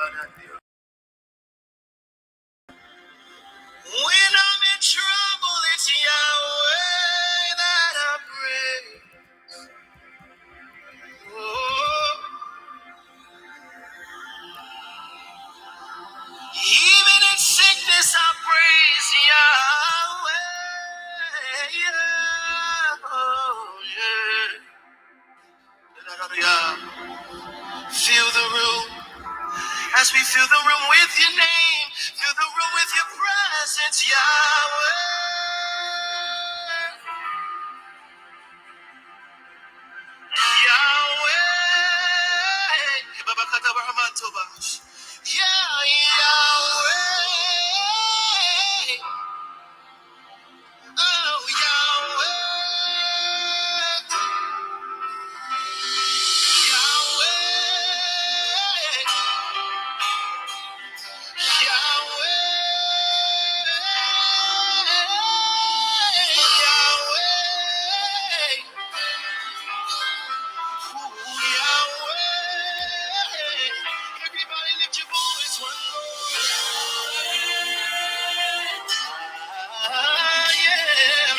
When I'm in trouble, it's Yahweh that I pray. Oh, even in sickness, I praise Yahweh. Yeah. Oh, yeah. Fill the room as we fill the room with your name. Fill the room with your presence, Yahweh. Yahweh. Yeah, Yahweh. Oh, Yahweh. Yahweh. Everybody lift your voice one more. Yeah.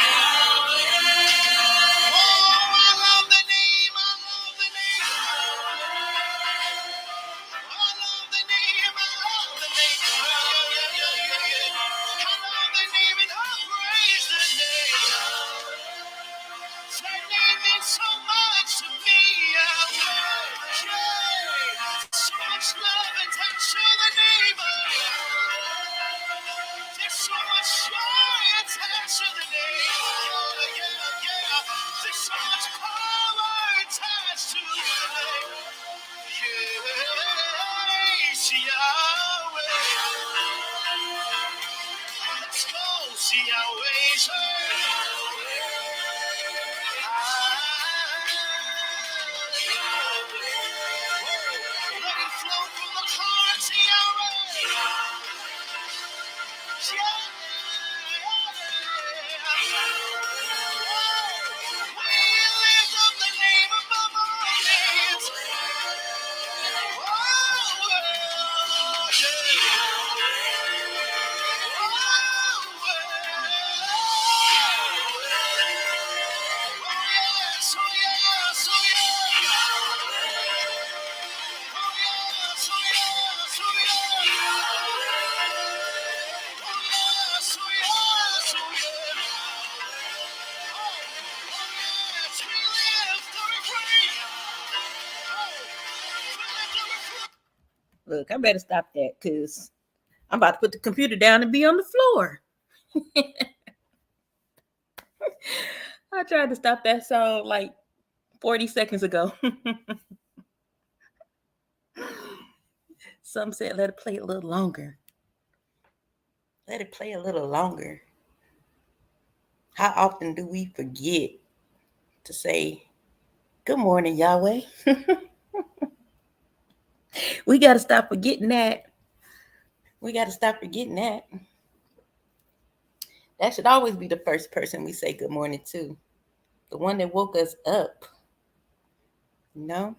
Oh, I love the name. I love the name. I love the name. I love the name. I love the name and I praise the name. That name means so much to me. Yeah. So much love attached to the name. There's so much joy attached to the name. Yeah. There's so much power attached to the name. Yes, Yahweh. Let's go, see Yahweh. Let it flow from the heart, see Look, I better stop that because I'm about to put the computer down and be on the floor. I tried to stop that song like 40 seconds ago. Some said let it play a little longer. Let it play a little longer. How often do we forget to say, good morning, Yahweh? We got to stop forgetting that. That should always be the first person we say good morning to. The one that woke us up. You know?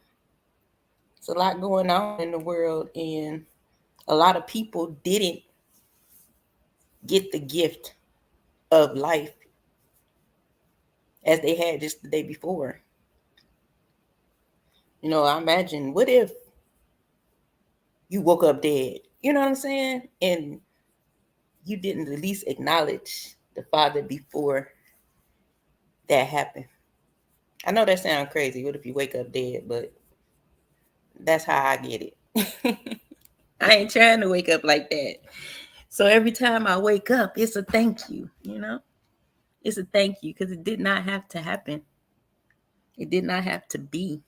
It's a lot going on in the world, and a lot of people didn't get the gift of life as they had just the day before. You know, I imagine, what if you woke up dead? You know what I'm saying? And you didn't at least acknowledge the Father before that happened. I know that sounds crazy. What if you wake up dead? But that's how I get it. I ain't trying to wake up like that. So every time I wake up, it's a thank you, you know? It's a thank you because it did not have to happen. It did not have to be.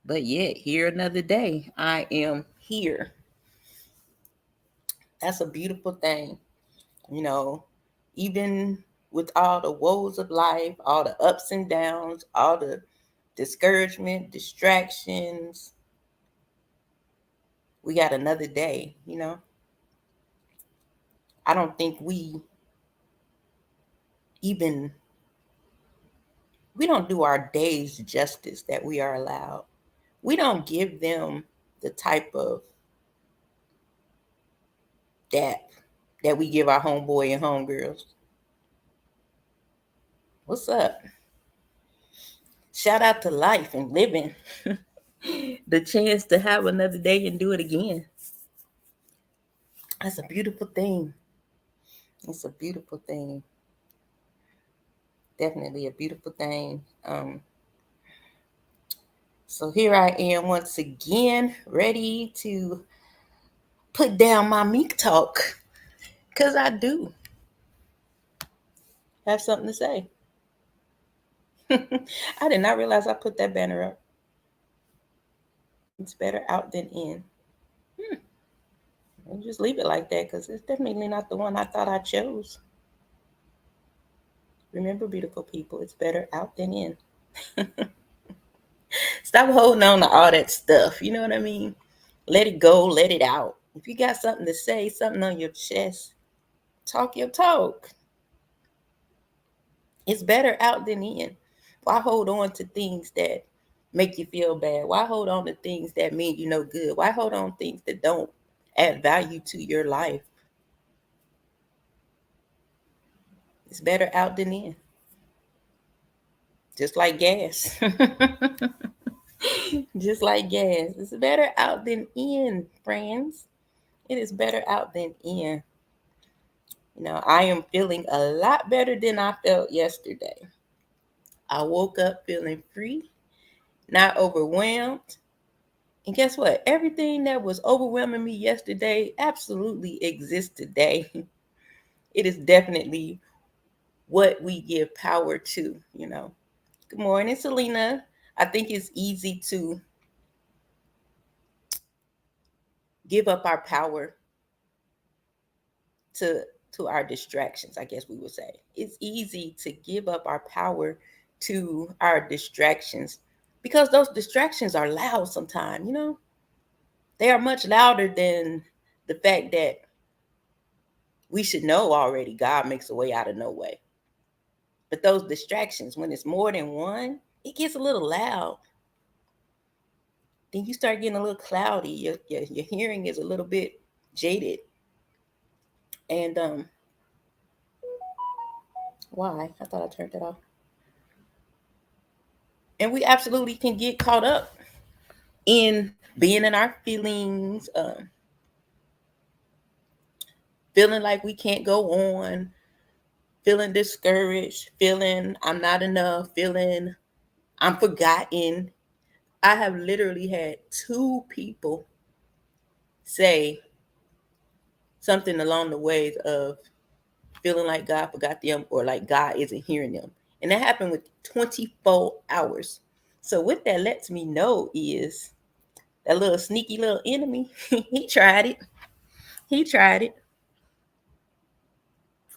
But yet, here another day, I am here. That's a beautiful thing. You know, even with all the woes of life, all the ups and downs, all the discouragement, distractions, we got another day, you know. I don't think we don't do our days justice that we are allowed. We don't give them the type of that we give our homeboy and homegirls. What's up? Shout out to life and living. The chance to have another day and do it again. That's a beautiful thing. It's a beautiful thing. Definitely a beautiful thing. So here I am once again, ready to put down my meek talk, because I do have something to say. I did not realize I put that banner up. It's better out than in. I'll just leave it like that, because it's definitely not the one I thought I chose. Remember, beautiful people, it's better out than in. Stop holding on to all that stuff. You know what I mean? Let it go, let it out. If you got something to say, something on your chest, talk your talk. It's better out than in. Why hold on to things that make you feel bad? Why hold on to things that mean you no good? Why hold on to things that don't add value to your life? It's better out than in. Just like gas. Just like gas. It's better out than in, friends. It is better out than in. You know, I am feeling a lot better than I felt yesterday. I woke up feeling free, not overwhelmed. And guess what? Everything that was overwhelming me yesterday absolutely exists today. It is definitely what we give power to, you know. Good morning, Selena. I think it's easy to give up our power to our distractions, I guess we would say. It's easy to give up our power to our distractions, because those distractions are loud sometimes, you know. They are much louder than the fact that we should know already God makes a way out of no way. But those distractions, when it's more than one, it gets a little loud. Then you start getting a little cloudy. Your hearing is a little bit jaded. And why? I thought I turned it off. And we absolutely can get caught up in being in our feelings, feeling like we can't go on, feeling discouraged, feeling I'm not enough, feeling I'm forgotten. I have literally had 2 people say something along the ways of feeling like God forgot them, or like God isn't hearing them. And that happened with 24 hours. So what that lets me know is that little sneaky little enemy, he tried it. He tried it.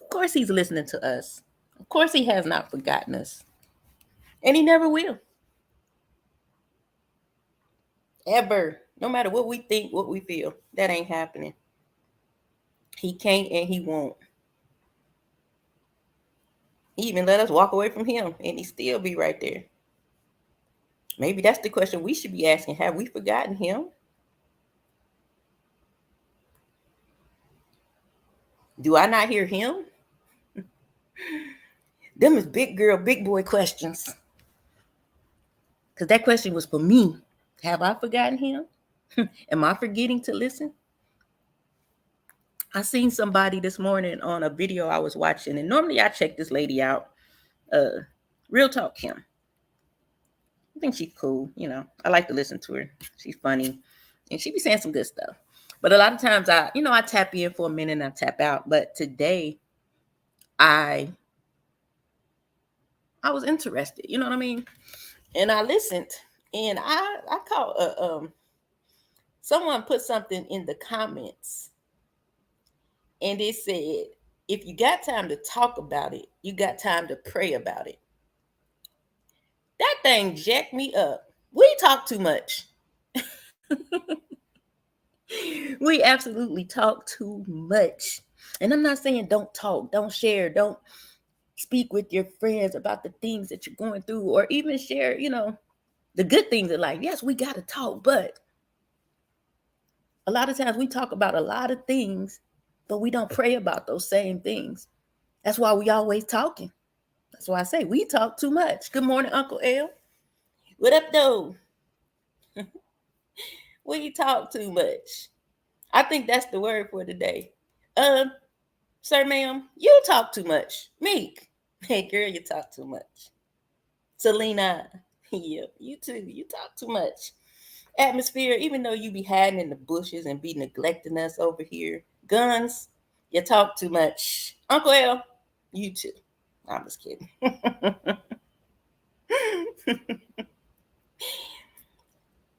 Of course he's listening to us. Of course he has not forgotten us. And he never will. Ever. No matter what we think, what we feel, that ain't happening. He can't and he won't. He even let us walk away from him and he still be right there. Maybe that's the question we should be asking. Have we forgotten him? Do I not hear him? Them is big girl, big boy questions. Because that question was for me. Have I forgotten him? Am I forgetting to listen? I seen somebody this morning on a video I was watching, and normally I check this lady out. Real Talk Kim. I think she's cool, you know. I like to listen to her. She's funny, and she be saying some good stuff. But a lot of times I tap in for a minute and I tap out. But today I was interested, you know what I mean? And I listened, and I caught someone put something in the comments, and it said, if you got time to talk about it, you got time to pray about it. That thing jacked me up. We talk too much. We absolutely talk too much. And I'm not saying don't talk, don't share, don't speak with your friends about the things that you're going through, or even share, the good things in life. Yes, we got to talk, but A lot of times we talk about a lot of things, but we don't pray about those same things. That's why we always talking. That's why I say we talk too much. Good morning, Uncle L. What up, though? We talk too much. I think that's the word for today. Sir, ma'am, you talk too much. Meek. Hey, girl, you talk too much. Selena. Yeah, you too. You talk too much. Atmosphere, even though you be hiding in the bushes and be neglecting us over here. Guns, you talk too much. Uncle L, you too. I'm just kidding.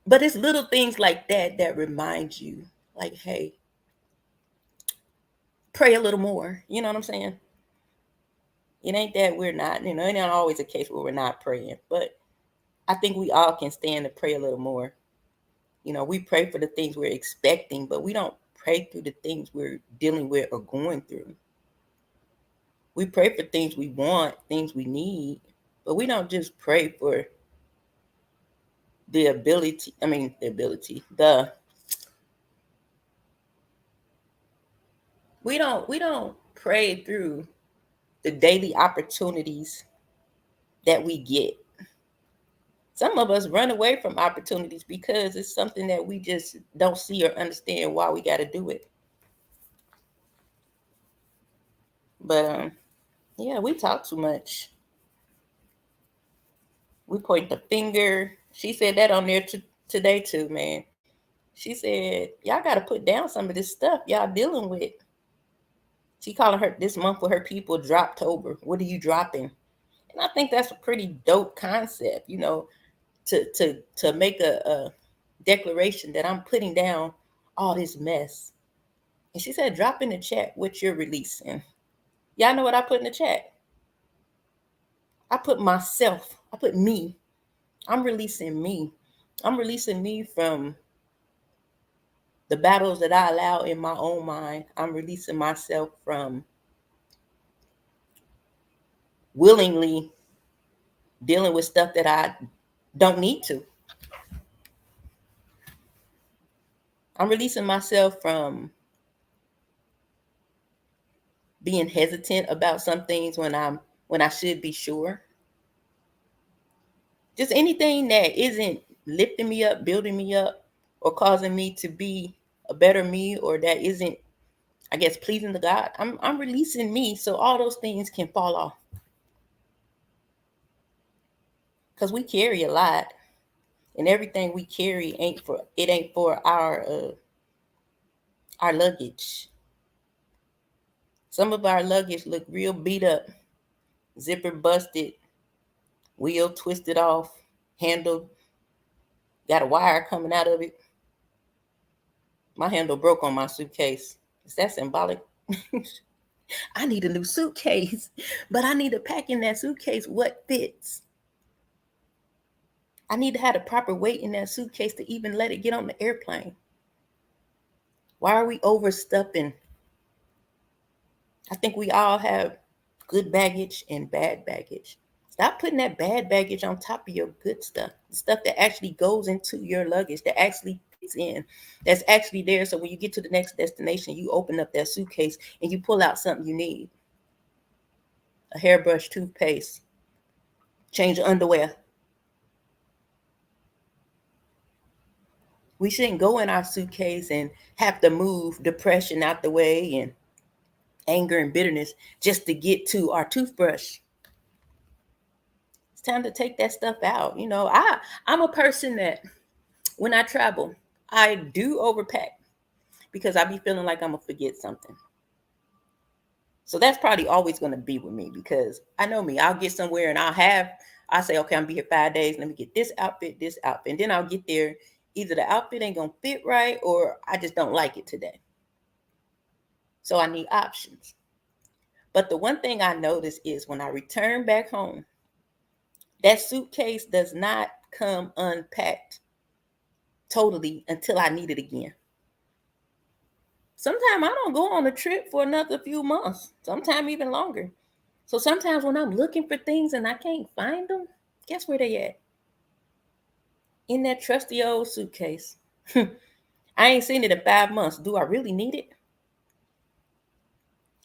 But it's little things like that that remind you, like, hey, pray a little more. You know what I'm saying? It ain't that we're not, it ain't always a case where we're not praying, but I think we all can stand to pray a little more. We pray for the things we're expecting, but we don't pray through the things we're dealing with or going through. We pray for things we want, things we need, but we don't just pray for the ability. We don't pray through the daily opportunities that we get. Some of us run away from opportunities because it's something that we just don't see or understand why we got to do it. But yeah, we talk too much. We point the finger. She said that on there today too, man. She said, y'all got to put down some of this stuff y'all dealing with. She calling her this month for her people Droptober. What are you dropping? And I think that's a pretty dope concept, to make a declaration that I'm putting down all this mess. And she said, drop in the chat what you're releasing. Y'all know what I put in the chat? I put myself. I put me. I'm releasing me. I'm releasing me from the battles that I allow in my own mind. I'm releasing myself from willingly dealing with stuff that I don't need to. I'm releasing myself from being hesitant about some things when I should be sure. Just anything that isn't lifting me up, building me up, or causing me to be a better me, or that isn't, I guess, pleasing to God. I'm releasing me so all those things can fall off. Because we carry a lot, and everything we carry ain't for our luggage. Some of our luggage look real beat up, zipper busted, wheel twisted off, handle got a wire coming out of it. My handle broke on my suitcase. Is that symbolic? I need a new suitcase, but I need to pack in that suitcase what fits. I need to have the proper weight in that suitcase to even let it get on the airplane. Why are we overstuffing? I think we all have good baggage and bad baggage. Stop putting that bad baggage on top of your good stuff. The stuff that actually goes into your luggage, that actually fits in, that's actually there. So when you get to the next destination, you open up that suitcase and you pull out something you need. A hairbrush, toothpaste, change of underwear. We shouldn't go in our suitcase and have to move depression out the way and anger and bitterness just to get to our toothbrush. It's time to take that stuff out. I'm a person that when I travel, I do overpack because I be feeling like I'm going to forget something. So that's probably always going to be with me because I know me. I'll get somewhere and I'll say, okay, I'm going to be here 5 days. Let me get this outfit. And then I'll get there. Either the outfit ain't going to fit right or I just don't like it today. So I need options. But the one thing I notice is when I return back home, that suitcase does not come unpacked totally until I need it again. Sometimes I don't go on a trip for another few months, sometimes even longer. So sometimes when I'm looking for things and I can't find them, guess where they at? In that trusty old suitcase. I ain't seen it in 5 months. Do I really need it?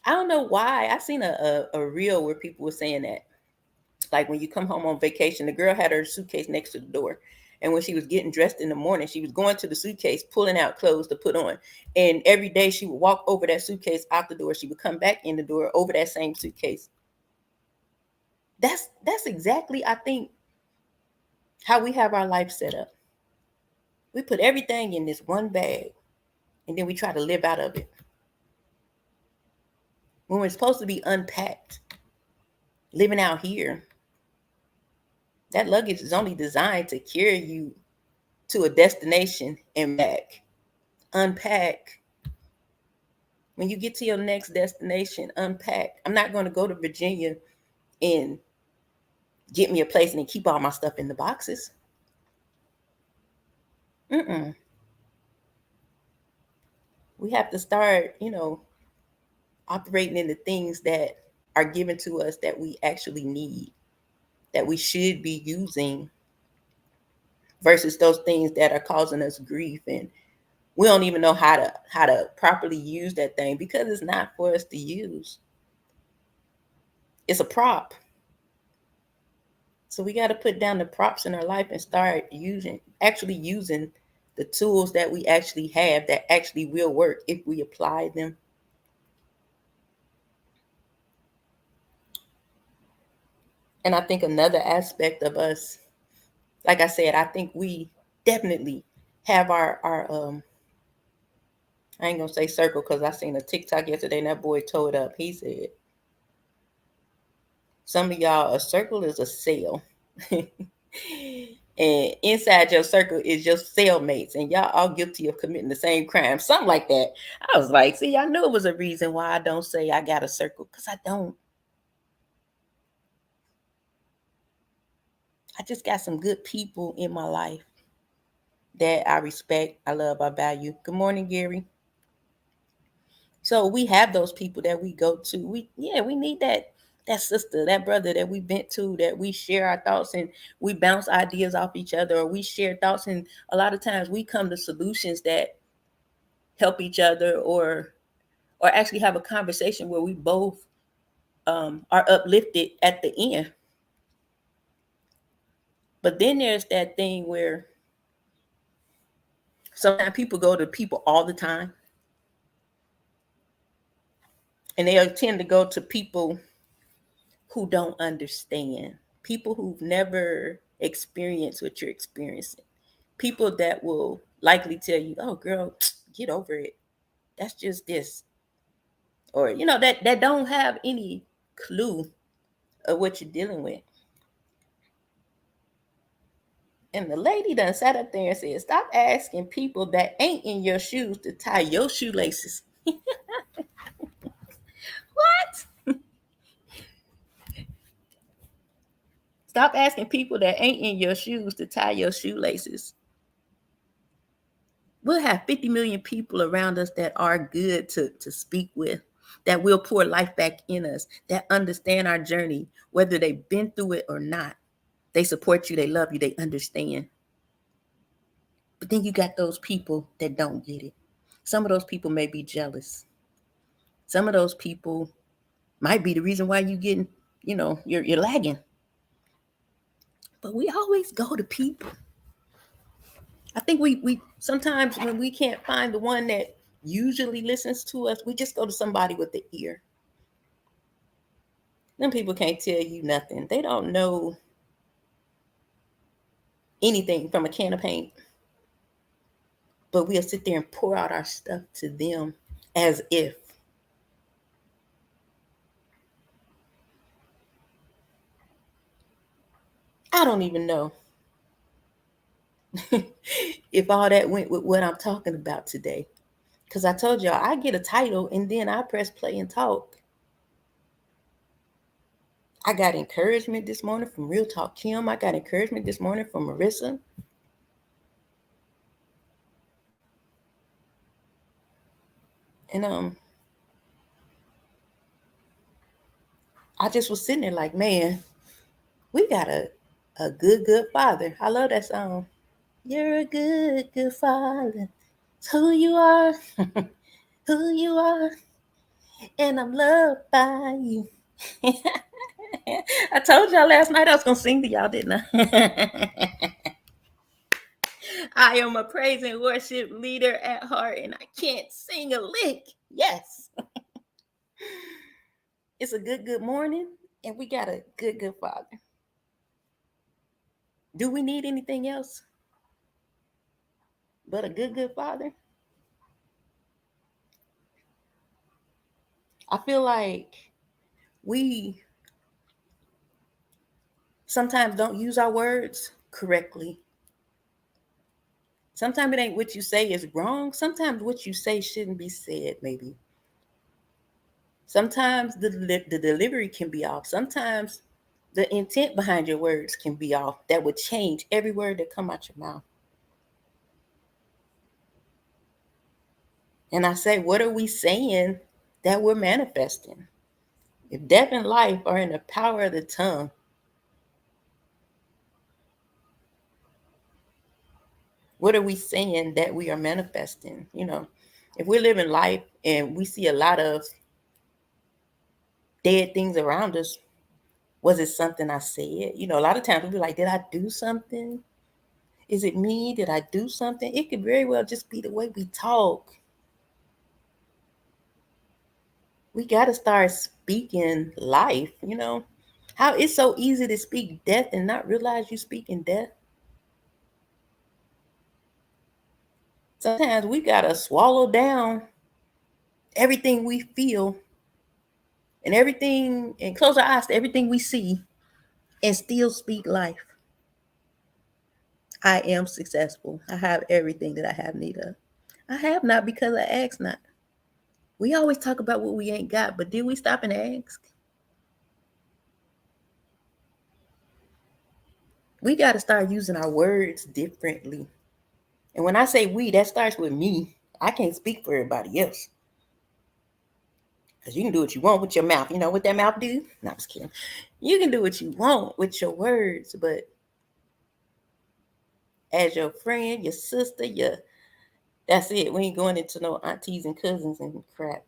I don't know why. I seen a reel where people were saying that. Like when you come home on vacation, the girl had her suitcase next to the door. And when she was getting dressed in the morning, she was going to the suitcase, pulling out clothes to put on. And every day she would walk over that suitcase out the door. She would come back in the door over that same suitcase. That's exactly, I think, how we have our life set up. We put everything in this one bag, and then we try to live out of it. When we're supposed to be unpacked, living out here, that luggage is only designed to carry you to a destination and back. Unpack. When you get to your next destination, unpack. I'm not going to go to Virginia and get me a place and then keep all my stuff in the boxes. We have to start, operating in the things that are given to us that we actually need, that we should be using, versus those things that are causing us grief, and we don't even know how to properly use that thing because it's not for us to use. It's a prop. So we got to put down the props in our life and start actually using the tools that we actually have that actually will work if we apply them. And I think another aspect of us, like I said, I think we definitely have our I ain't gonna say circle because I seen a TikTok yesterday and that boy tore it up. He said, some of y'all, a circle is a cell. And inside your circle is your cellmates, and y'all all guilty of committing the same crime. Something like that. I was like, see, I knew it was a reason why I don't say I got a circle, because I don't. I just got some good people in my life that I respect, I love, I value. Good morning, Gary. So we have those people that we go to. We need that sister, that brother that we vent to, that we share our thoughts and we bounce ideas off each other, or we share thoughts, and a lot of times we come to solutions that help each other, or actually have a conversation where we both are uplifted at the end. But then there's that thing where sometimes people go to people all the time, and they tend to go to people who don't understand, people who've never experienced what you're experiencing, people that will likely tell you, oh girl, get over it, that's just this, or that don't have any clue of what you're dealing with. And the lady done sat up there and said, stop asking people that ain't in your shoes to tie your shoelaces. What? Stop asking people that ain't in your shoes to tie your shoelaces. We'll have 50 million people around us that are good to speak with, that will pour life back in us, that understand our journey, whether they've been through it or not. They support you, they love you, they understand. But then you got those people that don't get it. Some of those people may be jealous. Some of those people might be the reason why you getting, you're lagging. But we always go to people. I think we sometimes when we can't find the one that usually listens to us, we just go to somebody with the ear. Them people can't tell you nothing. They don't know anything from a can of paint. But we'll sit there and pour out our stuff to them as if. I don't even know if all that went with what I'm talking about today. Because I told y'all, I get a title and then I press play and talk. I got encouragement this morning from Real Talk Kim. I got encouragement this morning from Marissa. And I just was sitting there like, man, we got a good father. I love that song. You're a good father. It's who you are, who you are, and I'm loved by you. I told y'all last night I was going to sing to y'all, didn't I? I am a praise and worship leader at heart, and I can't sing a lick. Yes. It's a good morning, and we got a good Father. Do we need anything else but a good Father? I feel like we sometimes don't use our words correctly. Sometimes it ain't what you say is wrong. Sometimes what you say shouldn't be said, maybe. Sometimes the delivery can be off. Sometimes the intent behind your words can be off. That would change every word that come out your mouth. And I say, what are we saying that we're manifesting? If death and life are in the power of the tongue, what are we saying that we are manifesting? You know, if we're living life and we see a lot of dead things around us, was it something I said? You know, a lot of times we'll be like, did I do something? Is it me? Did I do something? It could very well just be the way we talk. We got to start speaking life, you know. How it's so easy to speak death and not realize you speaking death. Sometimes we got to swallow down everything we feel and everything and close our eyes to everything we see and still speak life. I am successful. I have everything that I have need of. I have not because I ask not. We always talk about what we ain't got, but did we stop and ask? We got to start using our words differently. And when I say we, that starts with me. I can't speak for everybody else. Because you can do what you want with your mouth. You know what that mouth do? No, I'm just kidding. You can do what you want with your words, but as your friend, your sister, that's it. We ain't going into no aunties and cousins and crap.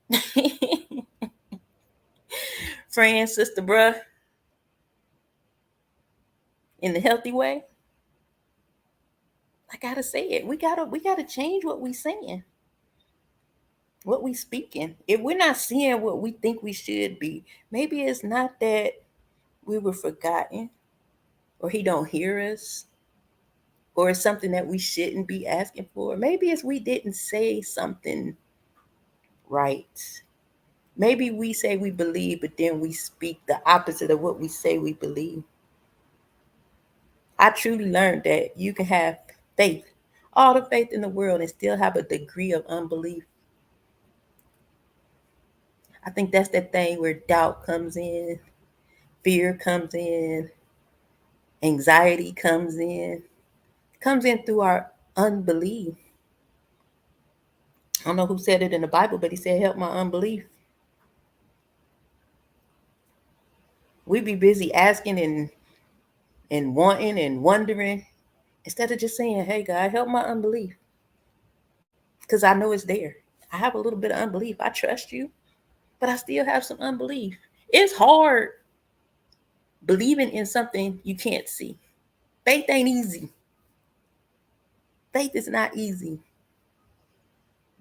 Friend, sister, bruh, in the healthy way. I gotta say it. We gotta change what we saying, what we speaking. If we're not seeing what we think we should be, maybe it's not that we were forgotten, or he don't hear us, or it's something that we shouldn't be asking for. Maybe it's we didn't say something right. Maybe we say we believe, but then we speak the opposite of what we say we believe. I truly learned that you can have faith, all the faith in the world, and still have a degree of unbelief. I think that's that thing where doubt comes in, fear comes in, anxiety comes in through our unbelief. I don't know who said it in the Bible, but he said, help my unbelief. We be busy asking and wanting and wondering instead of just saying, hey, God, help my unbelief. Because I know it's there. I have a little bit of unbelief. I trust you, but I still have some unbelief. It's hard believing in something you can't see. Faith ain't easy. Faith is not easy.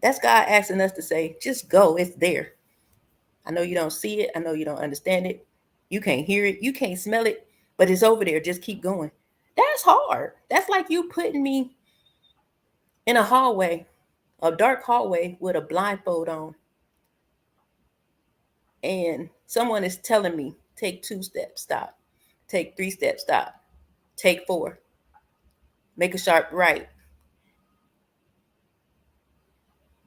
That's God asking us to say, just go. It's there. I know you don't see it. I know you don't understand it. You can't hear it. You can't smell it, but it's over there. Just keep going. That's hard. That's like you putting me in a hallway, a dark hallway with a blindfold on. And someone is telling me, take 2 steps, stop. Take 3 steps, stop. Take 4. Make a sharp right.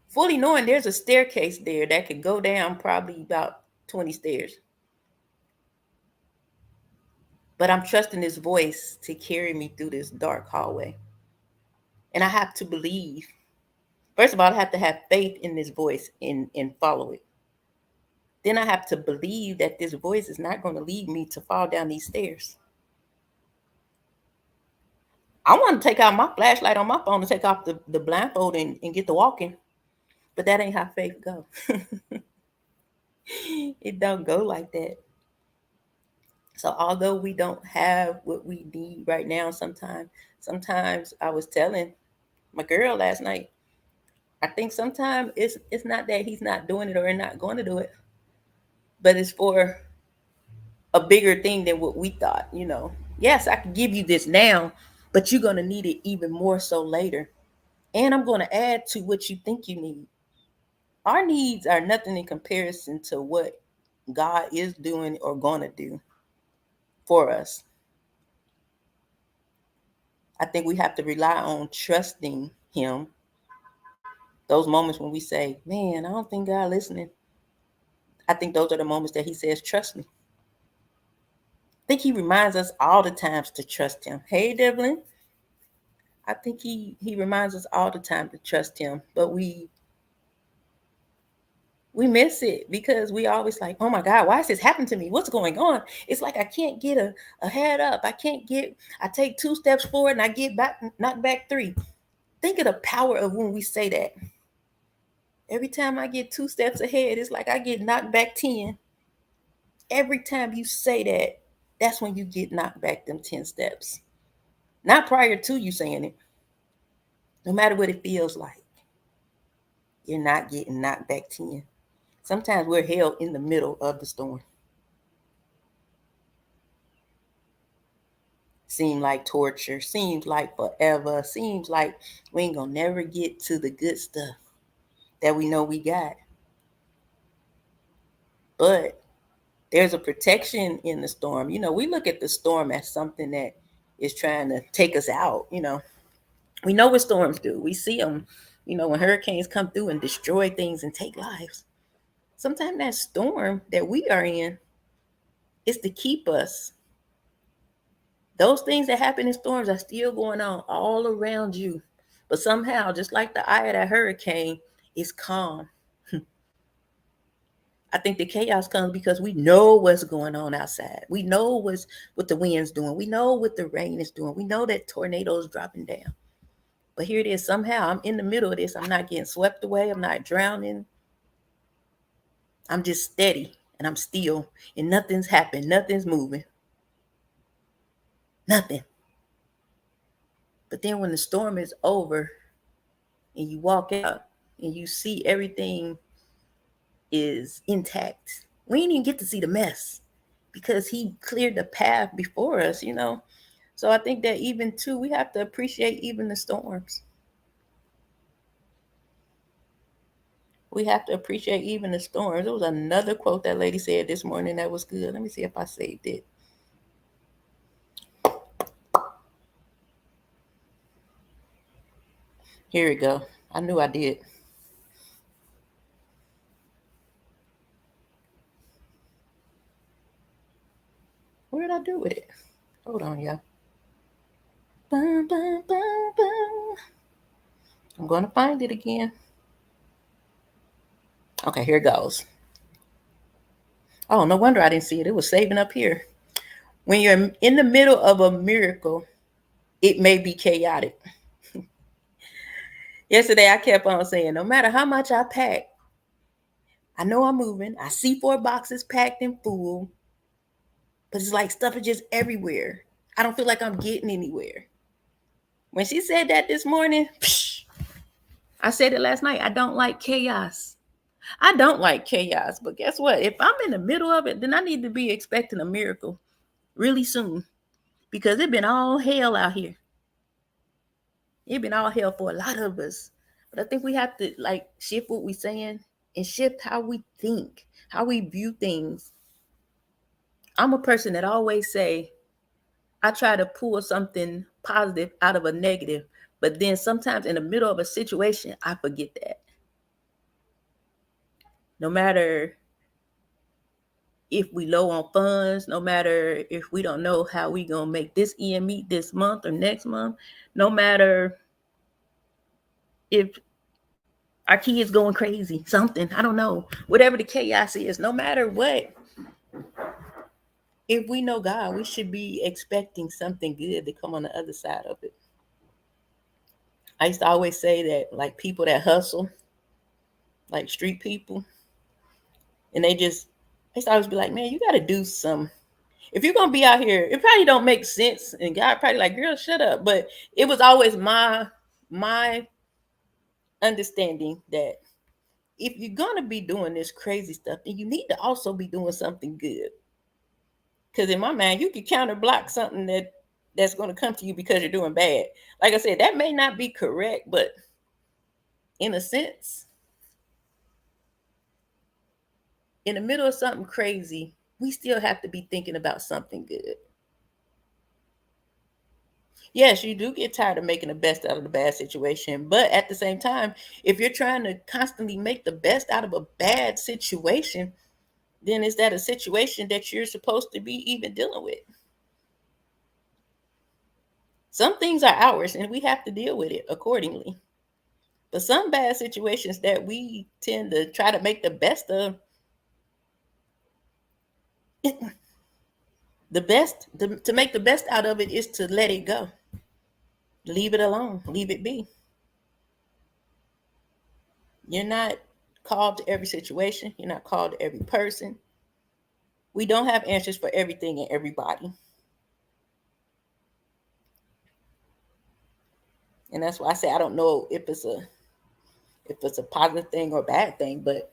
Fully knowing there's a staircase there that could go down probably about 20 stairs. But I'm trusting his voice to carry me through this dark hallway. And I have to believe. First of all, I have to have faith in this voice and follow it. Then I have to believe that this voice is not going to lead me to fall down these stairs. I want to take out my flashlight on my phone to take off the blindfold and get to walking. But that ain't how faith go. It don't go like that. So although we don't have what we need right now, sometimes I was telling my girl last night, I think sometimes it's not that he's not doing it or not going to do it, but it's for a bigger thing than what we thought. Yes, I can give you this now, but you're going to need it even more so later. And I'm going to add to what you think you need. Our needs are nothing in comparison to what God is doing or going to do for us. I think we have to rely on trusting him. Those moments when we say, man, I don't think God listening. I think those are the moments that he says, trust me. I think he reminds us all the times to trust him. Hey, Devlin. I think he reminds us all the time to trust him, but we miss it because we always like, oh my God, why is this happening to me? What's going on? It's like I can't get a head up. I take 2 steps forward and I get back, knocked back 3. Think of the power of when we say that. Every time I get 2 steps ahead, it's like I get knocked back 10. Every time you say that, that's when you get knocked back them 10 steps. Not prior to you saying it. No matter what it feels like, you're not getting knocked back 10. Sometimes we're held in the middle of the storm. Seems like torture, seems like forever, seems like we ain't gonna never get to the good stuff that we know we got. But there's a protection in the storm. We look at the storm as something that is trying to take us out. We know what storms do. We see them, when hurricanes come through and destroy things and take lives. Sometimes that storm that we are in is to keep us. Those things that happen in storms are still going on all around you. But somehow, just like the eye of that hurricane, it's calm. I think the chaos comes because we know what's going on outside. We know what the wind's doing. We know what the rain is doing. We know that tornadoes dropping down. But here it is. Somehow I'm in the middle of this. I'm not getting swept away. I'm not drowning. I'm just steady and I'm still. And nothing's happened. Nothing's moving. Nothing. But then when the storm is over and you walk out and you see everything is intact, we didn't even get to see the mess because he cleared the path before us. So I think that even too, we have to appreciate even the storms. We have to appreciate even the storms. There was another quote that lady said this morning that was good. Let me see if I saved it. Here we go. I knew I did. What did I do with it? Hold on, y'all. I'm going to find it again. Okay, here it goes. Oh, no wonder I didn't see it. It was saving up here. When you're in the middle of a miracle, it may be chaotic. Yesterday, I kept on saying, no matter how much I pack, I know I'm moving. I see 4 boxes packed and full, but it's like stuff is just everywhere. I don't feel like I'm getting anywhere. When she said that this morning, I said it last night. I don't like chaos. I don't like chaos, but guess what? If I'm in the middle of it, then I need to be expecting a miracle really soon because it's been all hell out here. It's been all hell for a lot of us. But I think we have to shift what we're saying and shift how we think, how we view things. I'm a person that always say, I try to pull something positive out of a negative, but then sometimes in the middle of a situation, I forget that. No matter if we low on funds, no matter if we don't know how we gonna make this end meet this month or next month, no matter if our kids going crazy, something, I don't know, whatever the chaos is, no matter what, if we know God, we should be expecting something good to come on the other side of it. I used to always say that, like, people that hustle, like street people, and I used to always be like, man, you got to do some. If you're gonna be out here, it probably don't make sense, and God probably like, girl, shut up. But it was always my understanding that if you're gonna be doing this crazy stuff, then you need to also be doing something good. Because in my mind, you can counter block something that's gonna come to you because you're doing bad. Like I said, that may not be correct, but in a sense, in the middle of something crazy, we still have to be thinking about something good. Yes, you do get tired of making the best out of the bad situation, but at the same time, if you're trying to constantly make the best out of a bad situation, then is that a situation that you're supposed to be even dealing with? Some things are ours and we have to deal with it accordingly. But some bad situations that we tend to try to make the best of, to make the best out of it is to let it go. Leave it alone. Leave it be. You're not called to every situation. You're not called to every person. We don't have answers for everything and everybody. And that's why I say I don't know if it's a positive thing or bad thing, but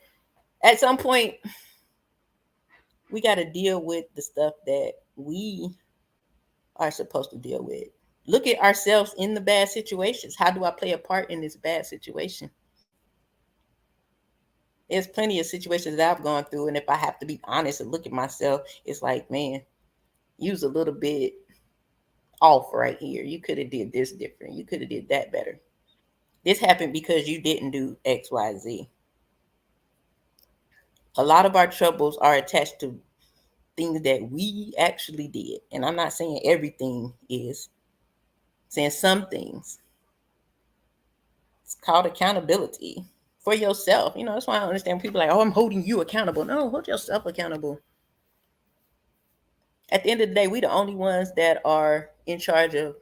at some point we got to deal with the stuff that we are supposed to deal with. Look at ourselves in the bad situations. How do I play a part in this bad situation? There's plenty of situations that I've gone through, and if I have to be honest and look at myself, it's like, man, you was a little bit off right here. You could have did this different. You could have did that better. This happened because you didn't do X, Y, Z. A lot of our troubles are attached to things that we actually did. And I'm not saying everything is, saying some things. It's called accountability for yourself. That's why I understand people like, oh, I'm holding you accountable. No, hold yourself accountable. At the end of the day, we the only ones that are in charge of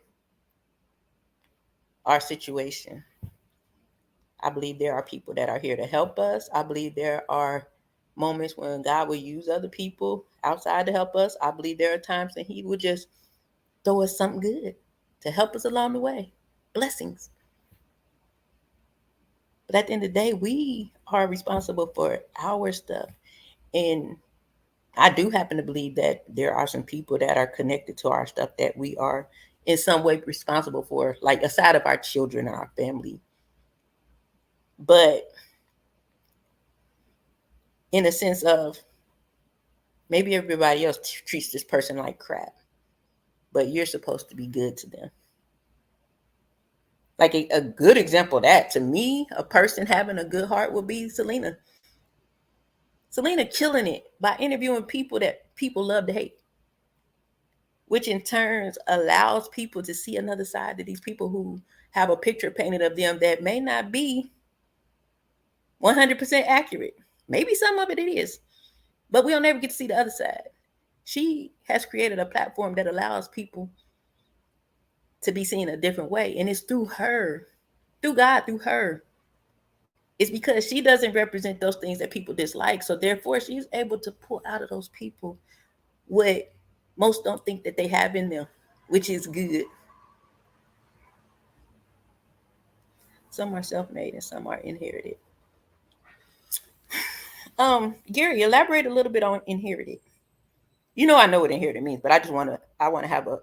our situation. I believe there are people that are here to help us. I believe there are moments when God will use other people outside to help us. I believe there are times that He will just throw us something good to help us along the way. Blessings. But at the end of the day, we are responsible for our stuff. And I do happen to believe that there are some people that are connected to our stuff that we are in some way responsible for, like aside of our children and our family. But in a sense of maybe everybody else treats this person like crap, but you're supposed to be good to them. Like a good example of that, to me, a person having a good heart would be Selena. Selena killing it by interviewing people that people love to hate, which in turn allows people to see another side to these people who have a picture painted of them that may not be 100% accurate. Maybe some of it is, but we'll never get to see the other side. She has created a platform that allows people to be seen a different way, and it's through her, through God, through her. It's because she doesn't represent those things that people dislike, so therefore she's able to pull out of those people what most don't think that they have in them, which is good. Some are self-made and some are inherited. Gary, elaborate a little bit on inherited. I know what inherited means, but I want to have a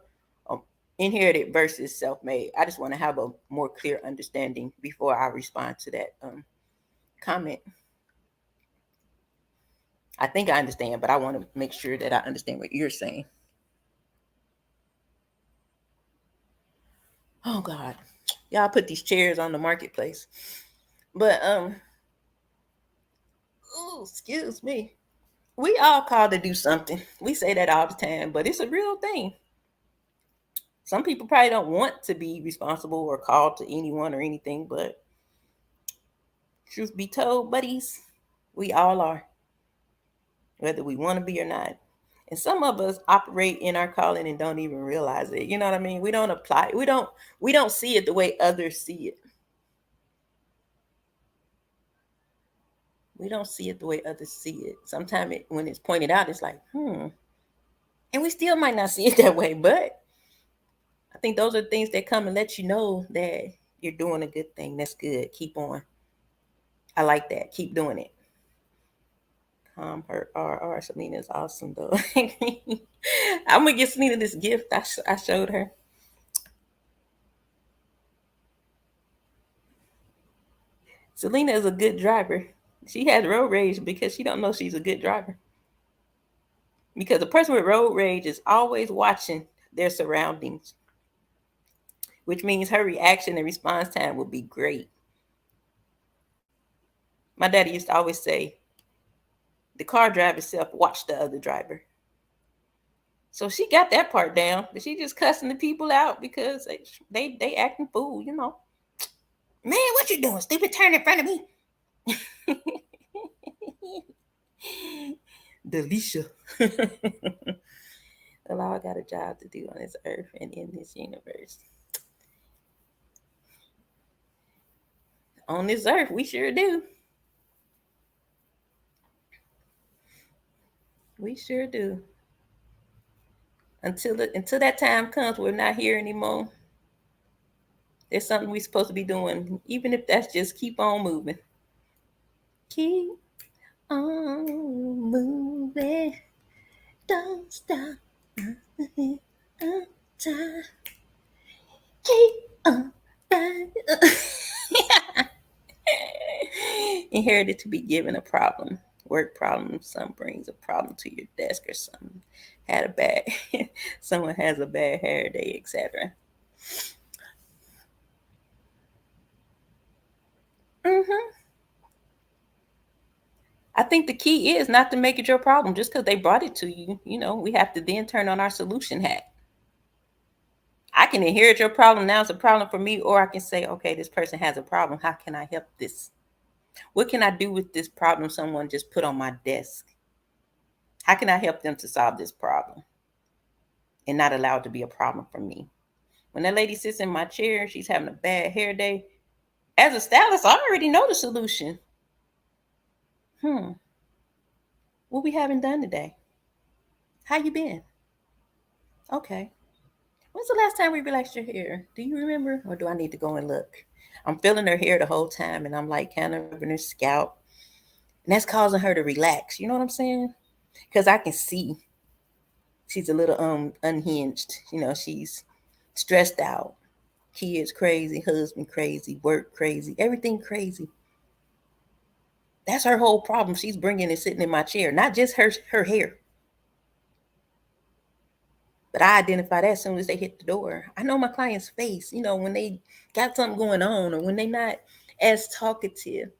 inherited versus self-made. I just want to have a more clear understanding before I respond to that comment. I think I understand, but I want to make sure that I understand what you're saying. Oh God, y'all put these chairs on the marketplace, but oh, excuse me. We all called to do something. We say that all the time, but it's a real thing. Some people probably don't want to be responsible or called to anyone or anything, but truth be told, buddies, we all are, whether we want to be or not. And some of us operate in our calling and don't even realize it. You know what I mean? We don't apply. We don't see it the way others see it. We don't see it the way others see it. Sometimes when it's pointed out, it's like, and we still might not see it that way. But I think those are things that come and let you know that you're doing a good thing. That's good. Keep on. I like that. Keep doing it. Her RR. Selena is awesome though. I'm gonna get Selena this gift I showed her. Selena is a good driver. She has road rage because she don't know she's a good driver. Because a person with road rage is always watching their surroundings, which means her reaction and response time will be great. My daddy used to always say, the car driver itself watch the other driver. So she got that part down. But she just cussing the people out because they acting fool, you know. Man, what you doing? Stupid, turn in front of me. Delisha. Allah got a job to do on this earth and in this universe. On this earth, we sure do. We sure do. Until that time comes, we're not here anymore. There's something we're supposed to be doing, even if that's just keep on moving. Keep on moving. Don't stop. Keep on. Inherited to be given a problem, work problem. Some brings a problem to your desk, or some had a bad, someone has a bad hair day, etc. I think the key is not to make it your problem just because they brought it to you. You know, we have to then turn on our solution hat. I can inherit your problem. Now it's a problem for me, or I can say, okay, this person has a problem. How can I help this? What can I do with this problem someone just put on my desk? How can I help them to solve this problem and not allow it to be a problem for me? When that lady sits in my chair, she's having a bad hair day. As a stylist, I already know the solution. What we haven't done today? How you been? Okay. When's the last time we relaxed your hair? Do you remember? Or do I need to go and look? I'm feeling her hair the whole time and I'm like kind of rubbing her scalp. And that's causing her to relax. You know what I'm saying? Because I can see she's a little unhinged. You know, she's stressed out. Kids crazy, husband crazy, work crazy, everything crazy. That's her whole problem. She's bringing it sitting in my chair, not just her hair. But I identify that as soon as they hit the door. I know my client's face, you know, when they got something going on or when they not as talkative.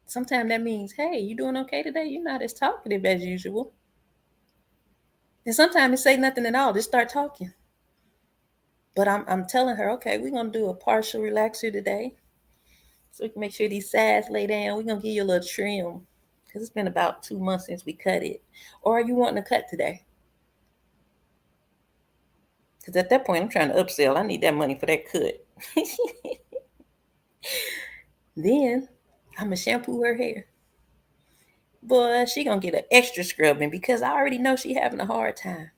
Sometimes that means, hey, you doing okay today? You're not as talkative as usual. And sometimes it say nothing at all, just start talking. But I'm telling her, okay, we're gonna do a partial relaxer today. So we can make sure these sides lay down. We're gonna give you a little trim. Because it's been about 2 months since we cut it. Or are you wanting to cut today? Because at that point, I'm trying to upsell. I need that money for that cut. Then I'm going to shampoo her hair. Boy, she going to get an extra scrubbing because I already know she having a hard time.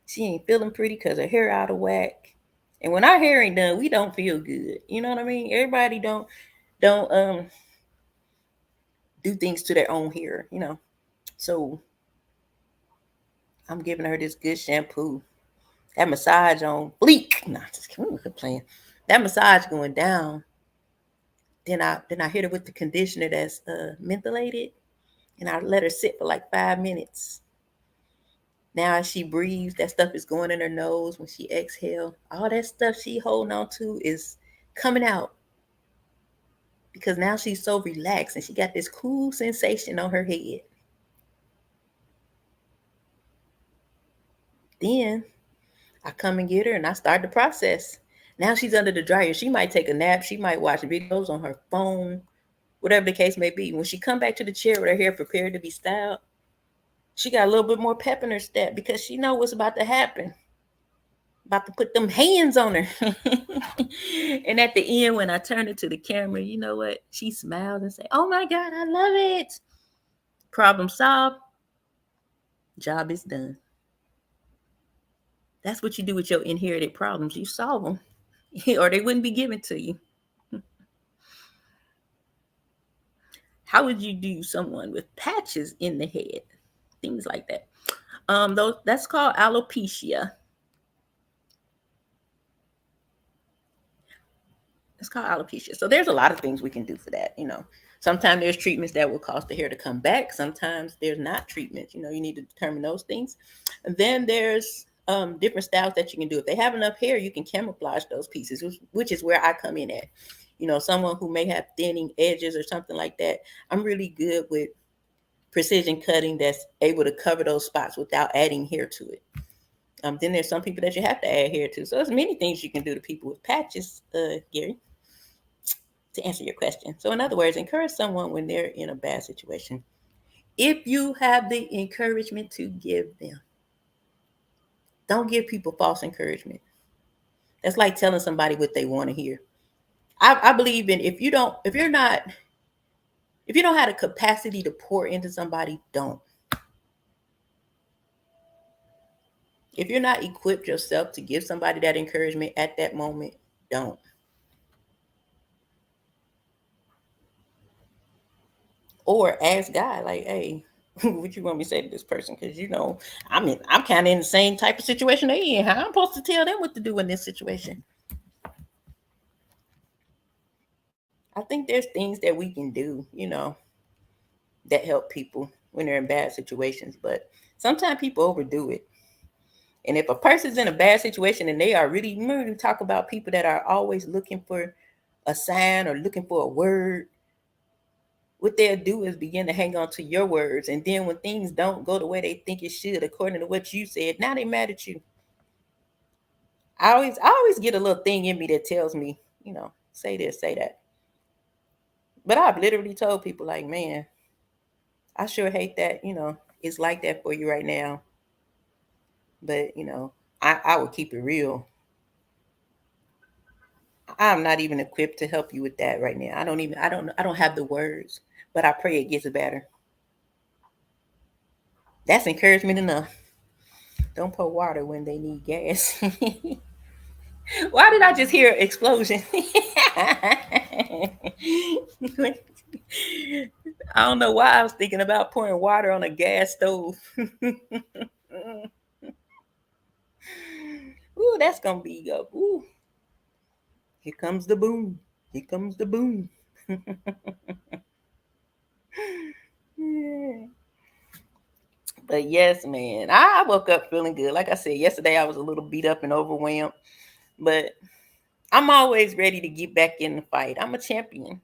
She ain't feeling pretty because her hair out of whack. And when our hair ain't done, we don't feel good. You know what I mean? Everybody don't do things to their own hair, you know. So I'm giving her this good shampoo. That massage on bleak. Nah, just playing. That massage going down. Then I hit her with the conditioner that's mentholated, and I let her sit for like 5 minutes. Now as she breathes, that stuff is going in her nose. When she exhale, all that stuff she holding on to is coming out because now she's so relaxed and she got this cool sensation on her head. Then I come and get her and I start the process. Now she's under the dryer. She might take a nap. She might watch videos on her phone, whatever the case may be. When she come back to the chair with her hair prepared to be styled, she got a little bit more pep in her step because she know what's about to happen. about to put them hands on her. And at the end, when I turned it to the camera, you know what? She smiled and said, "Oh my God, I love it. Problem solved. Job is done." That's what you do with your inherited problems. You solve them, or they wouldn't be given to you. How would you do someone with patches in the head? Things like that. Those that's called alopecia. It's called alopecia. So there's a lot of things we can do for that. Sometimes there's treatments that will cause the hair to come back. Sometimes there's not treatments. You need to determine those things. And then there's different styles that you can do. If they have enough hair, you can camouflage those pieces, which is where I come in at. Someone who may have thinning edges or something like that. I'm really good with precision cutting that's able to cover those spots without adding hair to it. Then there's some people that you have to add hair to. So there's many things you can do to people with patches, Gary, to answer your question. So in other words, encourage someone when they're in a bad situation. If you have the encouragement to give them, don't give people false encouragement. That's like telling somebody what they want to hear. I believe in if you don't have the capacity to pour into somebody, don't. If you're not equipped yourself to give somebody that encouragement at that moment, don't. Or ask God, like, hey, what you want me to say to this person? Because I'm kind of in the same type of situation they in. How I'm supposed to tell them what to do in this situation? I think there's things that we can do, that help people when they're in bad situations. But sometimes people overdo it. And if a person's in a bad situation and they are really talk about people that are always looking for a sign or looking for a word, what they'll do is begin to hang on to your words. And then when things don't go the way they think it should, according to what you said, now they mad at you. I always get a little thing in me that tells me, say this, say that. But I've literally told people like, man, I sure hate that, it's like that for you right now. But, I will keep it real. I'm not even equipped to help you with that right now. I don't have the words, but I pray it gets better. That's encouragement enough. Don't pour water when they need gas. Why did I just hear an explosion? I don't know why I was thinking about pouring water on a gas stove. Ooh, that's gonna be good. Ooh, here comes the boom. Here comes the boom. Yeah. But yes, man, I woke up feeling good. Like I said, yesterday I was a little beat up and overwhelmed, but I'm always ready to get back in the fight. I'm a champion,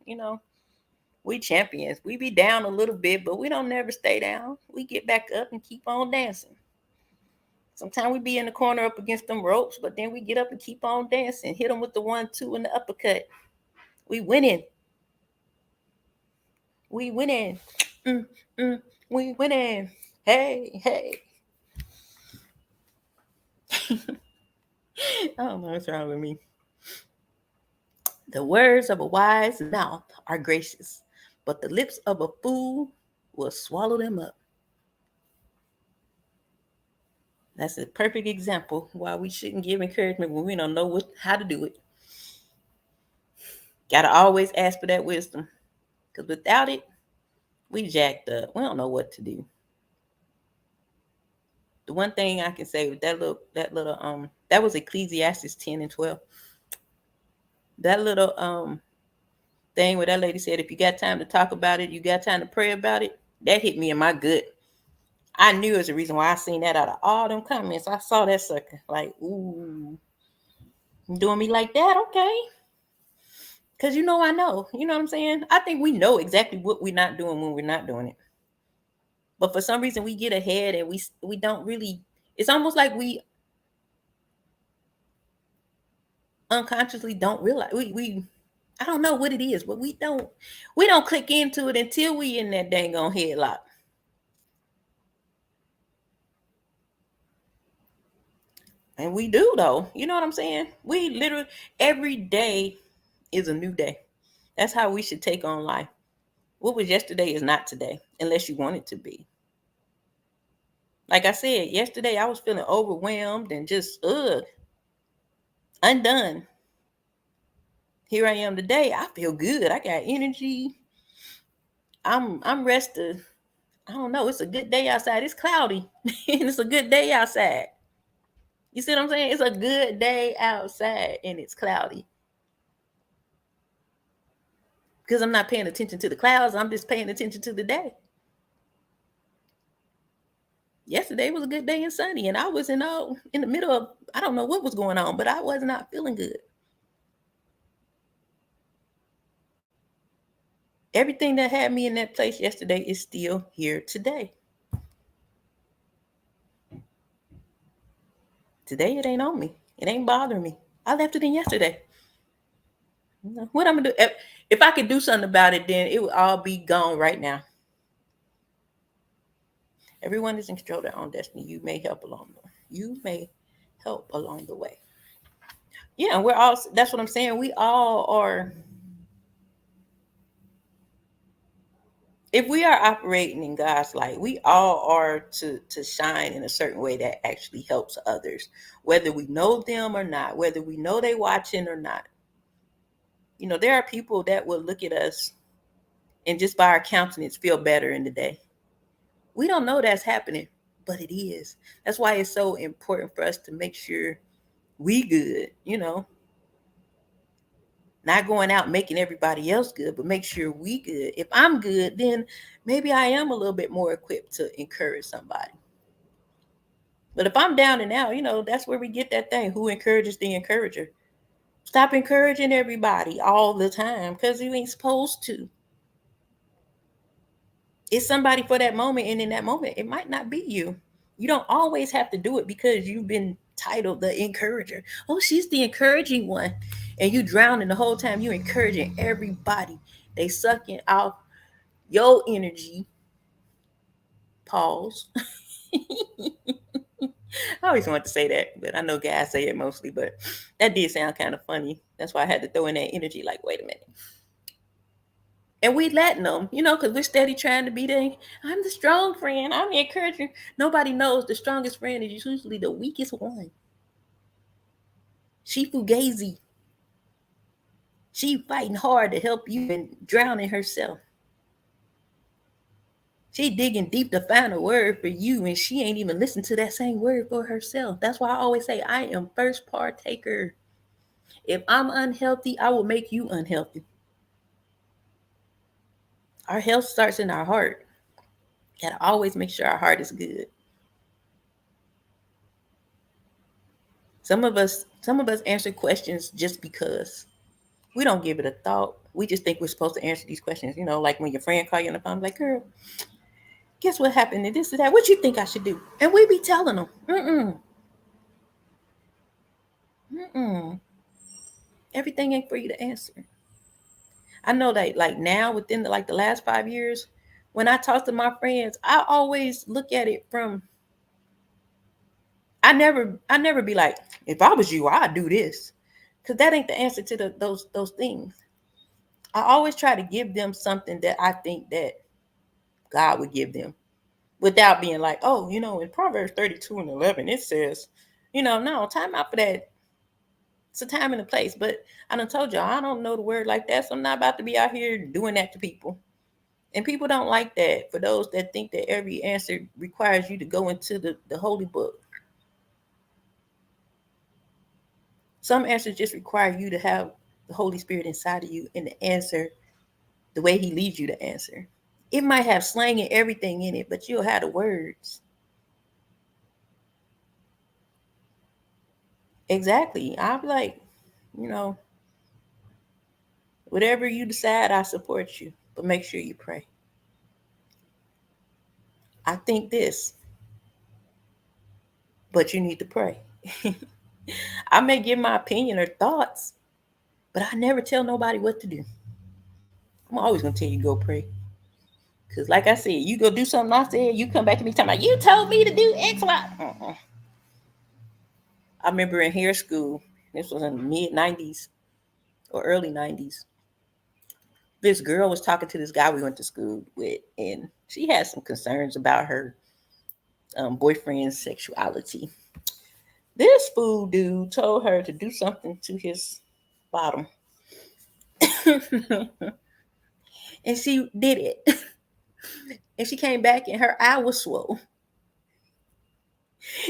We champions. We be down a little bit, but we don't never stay down. We get back up and keep on dancing. Sometimes we be in the corner up against them ropes, but then we get up and keep on dancing. Hit them with the 1-2 and the uppercut. We winning. We winning. Mm, mm, we winning. Hey, hey. I don't know what's wrong with me. The words of a wise mouth are gracious, but the lips of a fool will swallow them up. That's a perfect example why we shouldn't give encouragement when we don't know how to do it. Gotta always ask for that wisdom, because without it, we jacked up. We don't know what to do. The one thing I can say with that was Ecclesiastes 10 and 12. That little thing where that lady said, if you got time to talk about it, you got time to pray about it. That hit me in my gut. I knew it was the reason why I seen that out of all them comments. I saw that sucker. Like, ooh, you doing me like that? Okay. Because I know. You know what I'm saying? I think we know exactly what we're not doing when we're not doing it. But for some reason, we get ahead and we don't really. It's almost like we unconsciously don't realize we. I don't know what it is, but we don't click into it until we in that dang on headlock. And we do though. You know what I'm saying? We literally every day is a new day. That's how we should take on life. What was yesterday is not today, unless you want it to be. Like I said, yesterday I was feeling overwhelmed and just undone. Here I am today. I feel good. I got energy. I'm rested. I don't know. It's a good day outside. It's cloudy. And it's a good day outside. You see what I'm saying? It's a good day outside and it's cloudy. Because I'm not paying attention to the clouds. I'm just paying attention to the day. Yesterday was a good day and sunny, and I was in the middle of, I don't know what was going on, but I was not feeling good. Everything that had me in that place yesterday is still here today. Today it ain't on me. It ain't bothering me. I left it in yesterday. What I'm gonna do? If I could do something about it, then it would all be gone right now. Everyone is in control of their own destiny. You may help along the way. Yeah, we're all. That's what I'm saying. We all are. If we are operating in God's light, we all are to shine in a certain way that actually helps others, whether we know them or not, whether we know they watching or not. You know, there are people that will look at us and just by our countenance feel better in the day. We don't know that's happening, but it is. That's why it's so important for us to make sure we good, not going out making everybody else good, but make sure we good. If I'm good, then maybe I am a little bit more equipped to encourage somebody. But if I'm down and out, that's where we get that thing. Who encourages the encourager? Stop encouraging everybody all the time because you ain't supposed to. It's somebody for that moment, and in that moment, it might not be you. You don't always have to do it because you've been titled the encourager. Oh, she's the encouraging one. And you drowning the whole time. You encouraging everybody. They sucking out your energy. Pause. I always want to say that, but I know guys say it mostly, but that did sound kind of funny. That's why I had to throw in that energy like, wait a minute. And we letting them, because we're steady trying to be I'm the strong friend. I'm the encourager. Nobody knows the strongest friend is usually the weakest one. She fugazi. She fighting hard to help you and drowning herself. She digging deep to find a word for you, and she ain't even listened to that same word for herself. That's why I always say I am first partaker. If I'm unhealthy, I will make you unhealthy. Our health starts in our heart. Gotta always make sure our heart is good. Some of us answer questions just because. We don't give it a thought. We just think we're supposed to answer these questions. Like when your friend call you on the phone, like, girl, guess what happened to this or that? What you think I should do? And we be telling them, everything ain't for you to answer. I know that like now within the last 5 years, when I talk to my friends, I always look at it from, I never be like, if I was you, I'd do this. Because that ain't the answer to those things. I always try to give them something that I think that God would give them without being like, oh, in Proverbs 32:11, it says, no, time out for that. It's a time and a place. But I done told y'all, I don't know the word like that. So I'm not about to be out here doing that to people. And people don't like that. For those that think that every answer requires you to go into the holy book. Some answers just require you to have the Holy Spirit inside of you and to answer the way he leads you to answer. It might have slang and everything in it, but you'll have the words. Exactly. I'm like, whatever you decide, I support you. But make sure you pray. I think this, but you need to pray. I may give my opinion or thoughts, but I never tell nobody what to do. I'm always going to tell you go pray. Because like I said, you go do something I said, you come back to me talking about, you told me to do X, Y. I remember in hair school, this was in the mid-90s or early 90s, this girl was talking to this guy we went to school with, and she had some concerns about her boyfriend's sexuality. This fool dude told her to do something to his bottom. And she did it. And she came back and her eye was swole.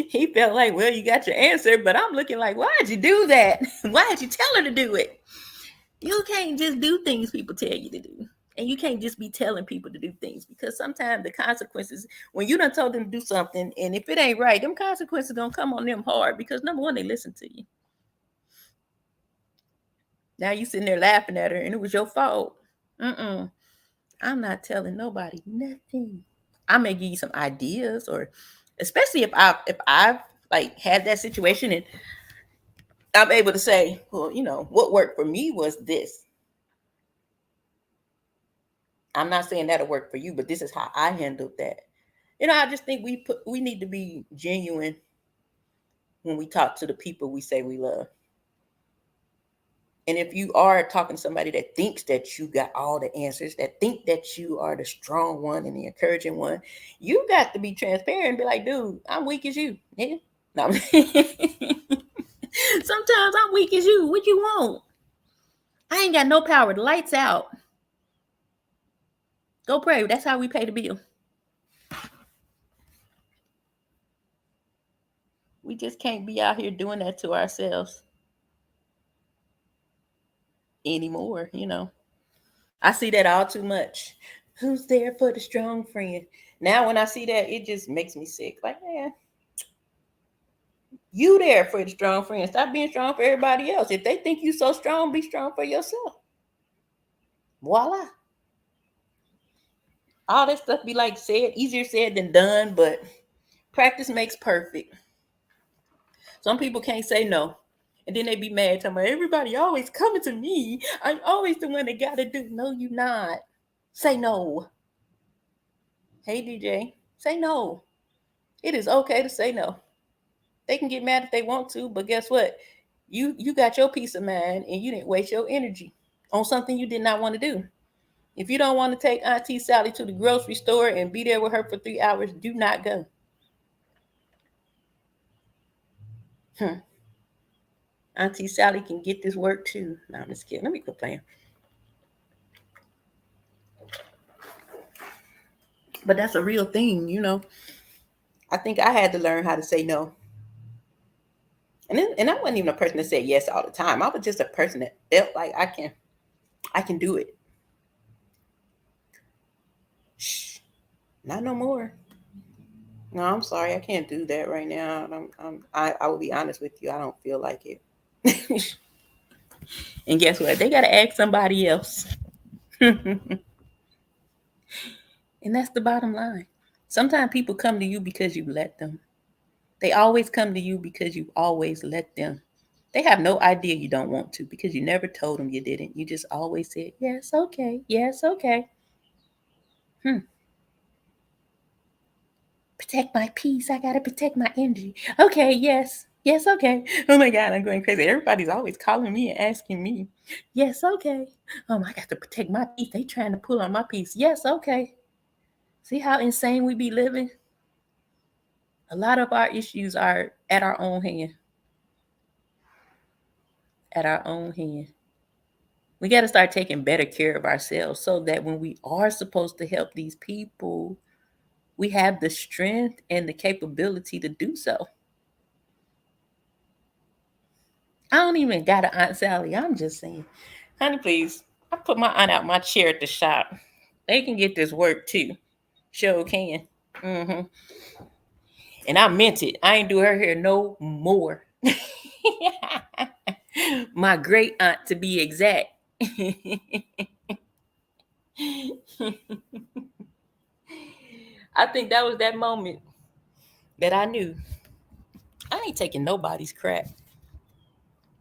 He felt like, well, you got your answer, but I'm looking like, why'd you do that? Why'd you tell her to do it? You can't just do things people tell you to do. And you can't just be telling people to do things, because sometimes the consequences, when you done told them to do something, and if it ain't right, them consequences gonna come on them hard, because number one, they listen to you. Now you sitting there laughing at her and it was your fault. I'm not telling nobody nothing. I may give you some ideas, or especially if I've like had that situation and I'm able to say, well, what worked for me was this. I'm not saying that'll work for you, but this is how I handled that. I just think we need to be genuine when we talk to the people we say we love. And if you are talking to somebody that thinks that you got all the answers, that think that you are the strong one and the encouraging one, you got to be transparent and be like, dude, I'm weak as you. Yeah. No. Sometimes I'm weak as you. What you want? I ain't got no power. The lights out. Go pray. That's how we pay the bill. We just can't be out here doing that to ourselves anymore, I see that all too much. Who's there for the strong friend? Now when I see that, it just makes me sick. Like, man, you there for the strong friend. Stop being strong for everybody else. If they think you so strong, be strong for yourself. Voila. All that stuff be like easier said than done, but practice makes perfect. Some people can't say no. And then they be mad, talking about everybody always coming to me. I'm always the one that gotta do. No, you not. Say no. Hey DJ, say no. It is okay to say no. They can get mad if they want to, but guess what? You got your peace of mind and you didn't waste your energy on something you did not want to do. If you don't want to take Auntie Sally to the grocery store and be there with her for 3 hours, do not go. Auntie Sally can get this work too. No, I'm just kidding. Let me quit playing. But that's a real thing, I think I had to learn how to say no. And I wasn't even a person that said yes all the time. I was just a person that felt like I can do it. Shh, not no more. No, I'm sorry, I can't do that right now. I will be honest with you. I don't feel like it. And guess what? They gotta ask somebody else. And that's the bottom line. Sometimes people come to you because you let them. They always come to you because you always let them. They have no idea you don't want to, because you never told them you didn't. You just always said, yes, okay, yes, okay. Protect my peace. I gotta protect my energy. Okay, yes, yes, okay. Oh my God, I'm going crazy. Everybody's always calling me and asking me, yes, okay. Oh, I got to protect my peace. They trying to pull on my peace. Yes, okay. See how insane we be living? A lot of our issues are at our own hand. At our own hand. We got to start taking better care of ourselves so that when we are supposed to help these people, we have the strength and the capability to do so. I don't even got an Aunt Sally. I'm just saying, honey, please. I put my aunt out my chair at the shop. They can get this work too. Sure can. And I meant it. I ain't do her hair no more. My great aunt, to be exact. I think that was that moment that I knew I ain't taking nobody's crap.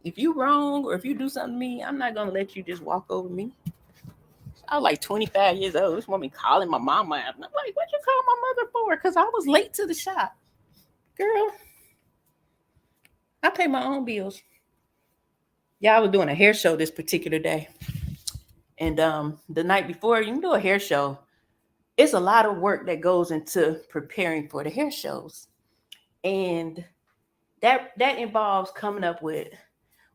If you wrong or if you do something to me, I'm not gonna let you just walk over me. I was like 25 years old. This woman calling my mama out. I'm like, what you call my mother for? Because I was late to the shop. Girl, I pay my own bills. Yeah, I was doing a hair show this particular day. And the night before, you can do a hair show. It's a lot of work that goes into preparing for the hair shows. And that involves coming up with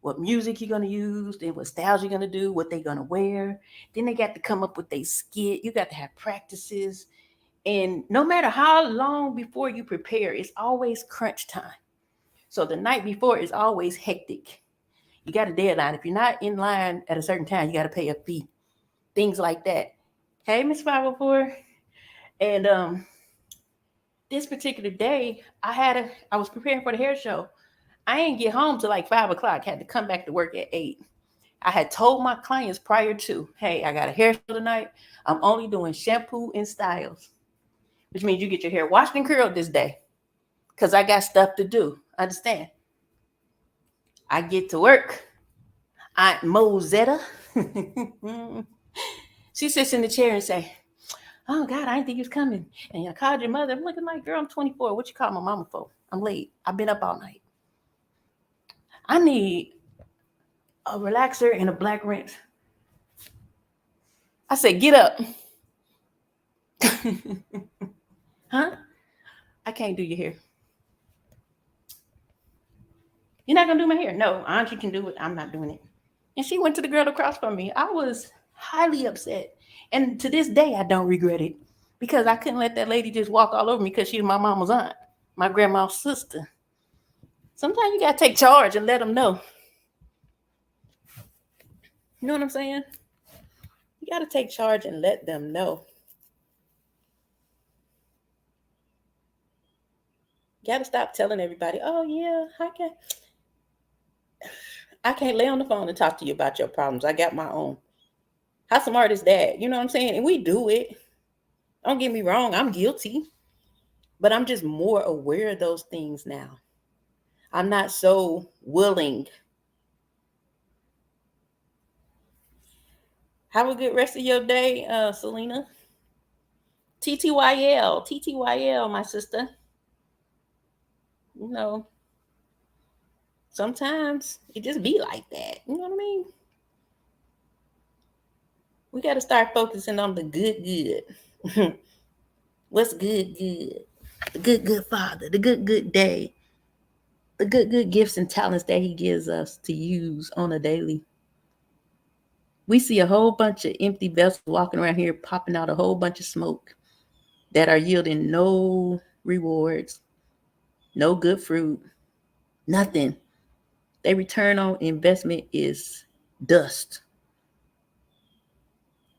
what music you're gonna use, then what styles you're gonna do, what they're gonna wear. Then they got to come up with their skit. You got to have practices. And no matter how long before you prepare, it's always crunch time. So the night before is always hectic. You got a deadline. If you're not in line at a certain time, you got to pay a fee. Things like that. Hey, Miss 504. And this particular day, I was preparing for the hair show. I didn't get home till like 5 o'clock. Had to come back to work at 8. I had told my clients prior to, hey, I got a hair show tonight. I'm only doing shampoo and styles, which means you get your hair washed and curled this day because I got stuff to do. Understand? I get to work. Aunt Mozetta, she sits in the chair and say, oh, God, I didn't think you was coming. And I called your mother. I'm looking like, girl, I'm 24. What you call my mama for? I'm late. I've been up all night. I need a relaxer and a black rinse. I said, get up. Huh? I can't do your hair. You're not going to do my hair? No, auntie can do it. I'm not doing it. And she went to the girl across from me. I was highly upset. And to this day, I don't regret it because I couldn't let that lady just walk all over me because she's my mama's aunt, my grandma's sister. Sometimes you got to take charge and let them know. You know what I'm saying? You got to take charge and let them know. You got to stop telling everybody, oh, yeah, I can't lay on the phone and talk to you about your problems. I got my own. How smart is that? You know what I'm saying? And we do it. Don't get me wrong. I'm guilty. But I'm just more aware of those things now. I'm not so willing. Have a good rest of your day, Selena. TTYL, my sister. You know, sometimes it just be like that. You know what I mean? We got to start focusing on the good. What's good? The good Father, the good day, the good gifts and talents that He gives us to use on a daily. We see a whole bunch of empty vessels walking around here, popping out a whole bunch of smoke that are yielding no rewards, no good fruit, nothing. Their return on investment is dust.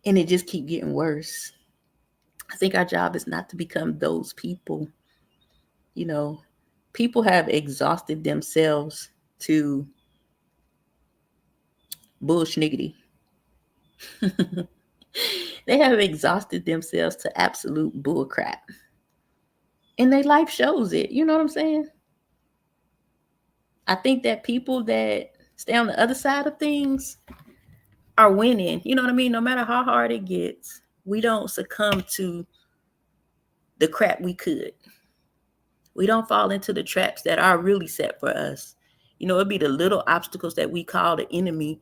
And it just keeps getting worse. I think our job is not to become those people. You know, people have exhausted themselves to bullshniggity. They have exhausted themselves to absolute bullcrap. And their life shows it. You know what I'm saying? I think that people that stay on the other side of things are winning. You know what I mean? No matter how hard it gets, we don't succumb to the crap we could. We don't fall into the traps that are really set for us. You know, it'd be the little obstacles that we call the enemy,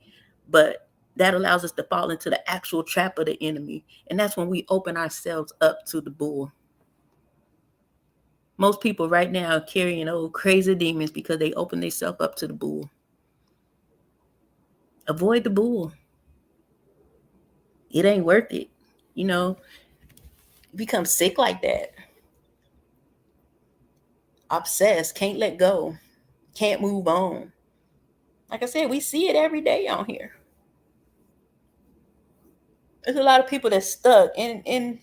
but that allows us to fall into the actual trap of the enemy. And that's when we open ourselves up to the bull. Most people right now are carrying old crazy demons because they open themselves up to the bull. Avoid the bull. It ain't worth it. You know, you become sick like that. Obsessed, can't let go, can't move on. Like I said, we see it every day on here. There's a lot of people that's stuck, and it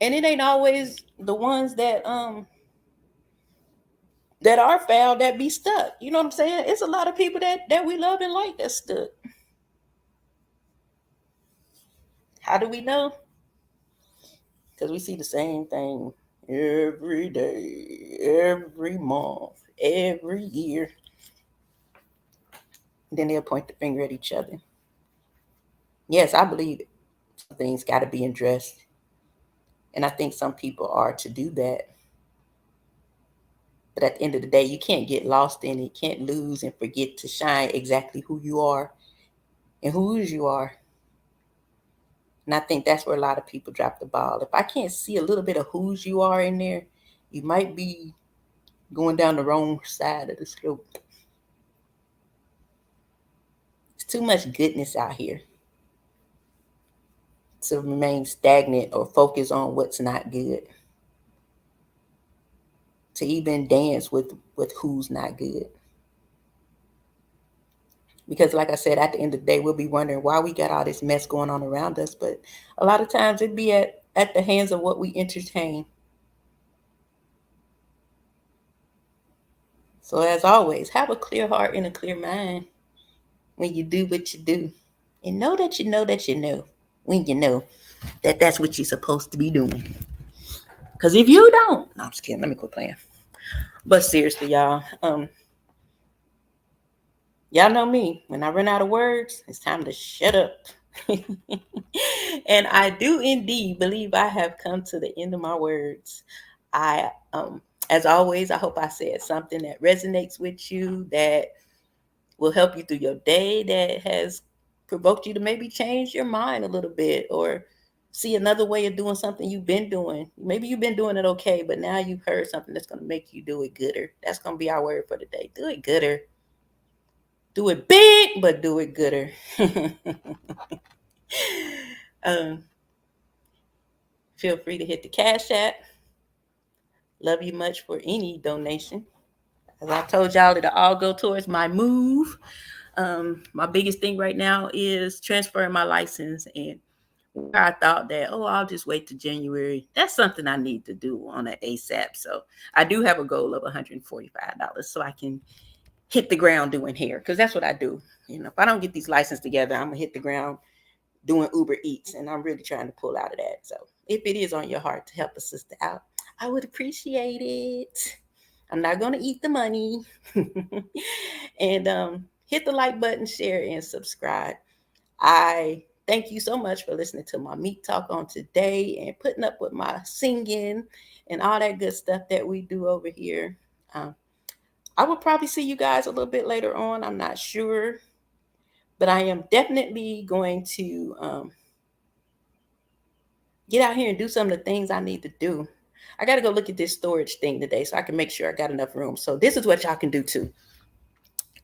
ain't always the ones that are foul that be stuck. You know what I'm saying? It's a lot of people that we love and like that's stuck. How do we know? Because we see the same thing every day, every month, every year. And then they'll point the finger at each other. Yes, I believe it. Some things got to be addressed. And I think some people are to do that. But at the end of the day, you can't get lost in it, can't lose and forget to shine exactly who you are and whose you are. And I think that's where a lot of people drop the ball. If I can't see a little bit of whose you are in there, you might be going down the wrong side of the slope. It's too much goodness out here to remain stagnant or focus on what's not good. To even dance with who's not good. Because like I said, at the end of the day, we'll be wondering why we got all this mess going on around us. But a lot of times it'd be at the hands of what we entertain. So as always, have a clear heart and a clear mind when you do what you do. And know that you know that you know when you know that that's what you're supposed to be doing. Because if you don't, no, I'm just kidding. Let me quit playing. But seriously, y'all know me. When I run out of words, it's time to shut up. And I do indeed believe I have come to the end of my words. As always, I hope I said something that resonates with you, that will help you through your day, that has provoked you to maybe change your mind a little bit or see another way of doing something you've been doing. Maybe you've been doing it okay, but now you've heard something that's going to make you do it gooder. That's going to be our word for the day. Do it gooder. Do it big, but do it gooder. um, Feel free to hit the Cash App. Love you much for any donation. As I told y'all, it'll all go towards my move. My biggest thing right now is transferring my license, and where I thought that, oh, I'll just wait to January. That's something I need to do on an ASAP. So I do have a goal of $145 so I can hit the ground doing hair, because that's what I do. If I don't get these licenses together, I'm gonna hit the ground doing Uber Eats, and I'm really trying to pull out of that. So if it is on your heart to help a sister out, I would appreciate it. I'm not gonna eat the money. And hit the like button, share, and subscribe. I thank you so much for listening to my meat talk on today and putting up with my singing and all that good stuff that we do over here. I will probably see you guys a little bit later on. I'm not sure, but I am definitely going to get out here and do some of the things I need to do. I got to go look at this storage thing today so I can make sure I got enough room. So this is what y'all can do too.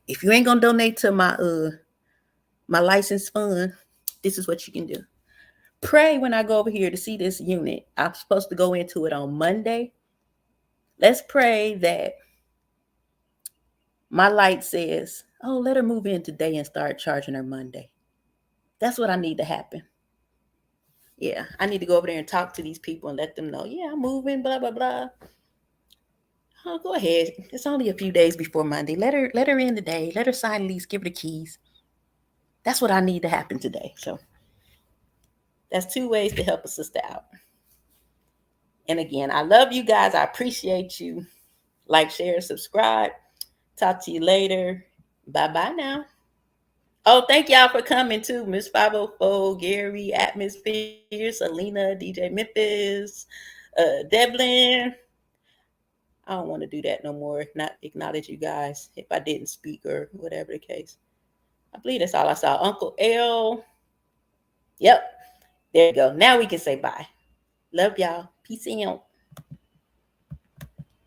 If you ain't gonna donate to my license fund, this is what you can do. Pray when I go over here to see this unit. I'm supposed to go into it on Monday. Let's pray that my light says, oh, let her move in today and start charging her Monday. That's what I need to happen. Yeah, I need to go over there and talk to these people and let them know, yeah, I'm moving, blah, blah, blah. Oh, go ahead. It's only a few days before Monday. Let her in today. Let her sign lease. Give her the keys. That's what I need to happen today. So that's 2 ways to help a sister out. And again, I love you guys. I appreciate you. Like, share, subscribe. Talk to you later. Bye-bye now. Oh, thank y'all for coming too. Miss 504, Gary, Atmosphere, Selena, DJ Memphis, Devlin. I don't want to do that no more. Not acknowledge you guys if I didn't speak or whatever the case. I believe that's all I saw. Uncle L. Yep. There you go. Now we can say bye. Love y'all. Peace out.